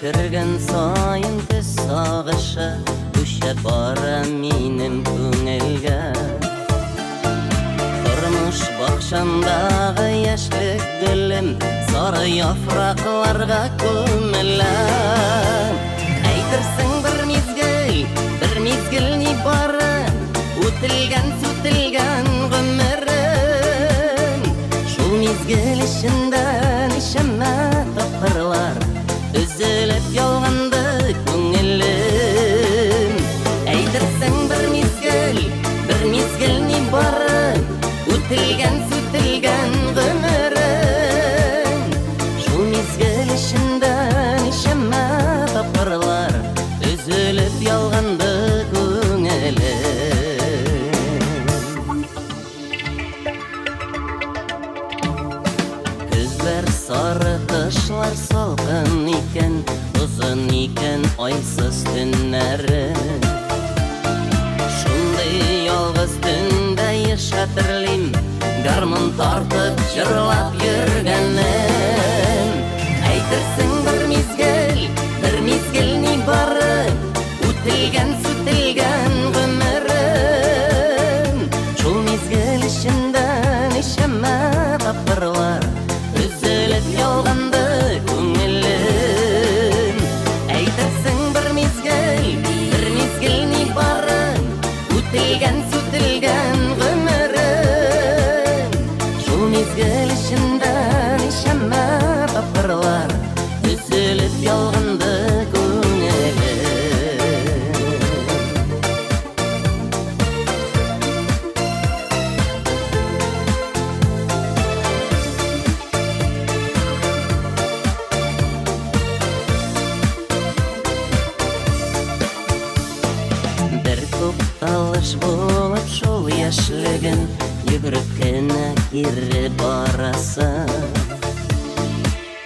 Kirgen sayın tez sağışa düşe bara minim köngilge. Turmuş bakşamdağı yaşlık gülüm sarı yapraklarga kömülen. Aytırсың bir mizgil ni bara Utilgan gümürüm Şu mizgil işinden işeme tapırlar Üzülüp yolgandı köngülüm. Aytırсың bir mizgil ni bara Utilgan gümürüm Şu mizgil işinden işeme tapırlar Üzülüp yolgandı Күзләр сары, кышлар салкын икән, узын икән айсыз төннәре. Шундый ялгыз төндә яшәтерлим, гармун тартып җырлап йөргәнем. Әйтерсең bir mizgil ни бары, үтелгән гомерем. Шул мизгел эчендән ишәмә тапкырлар Üzülüp yolgandı köngülüm. Әйтерсең bir mizgil ni бары Үтелгән гомерем. Шул мизгел эчендән ишәмә тапкырлар Üzülüp yolганды köngülüm. Тукталыш булып шул яшьлеген йөгереп кенә кире барасы.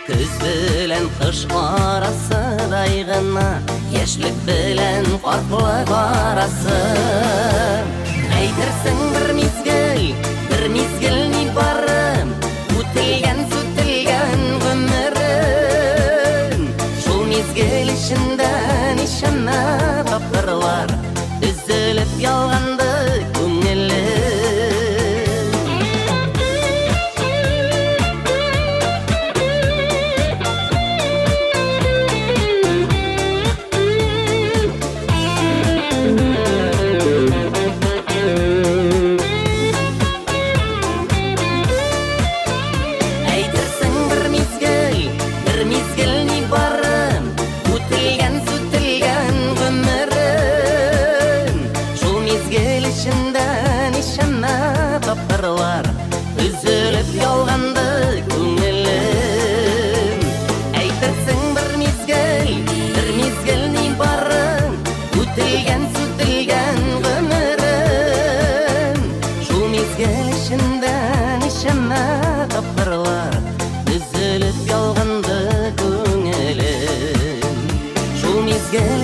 Көз белән кыш арасыдай гына яшьлек белән картлык арасы. Әйтерсең bir mizgil ни бары үтелгән гомерем. Шул мизгел эчендән ишәмә тапкырлар Üzülüp yolgandı köngülüm. Әйтерсең bir mizgil ни бары үтелгән гомерем. Шул мизгел эчендән ишәмә тапкырлар Üzülüp yolганды köngülем. Әйтерсең bir mizgil ни бары үтелгән гомерем. Шул мизгел эчендән ишәмә тапкырлар Üzülüp yolганды köngülем. Шул мизгел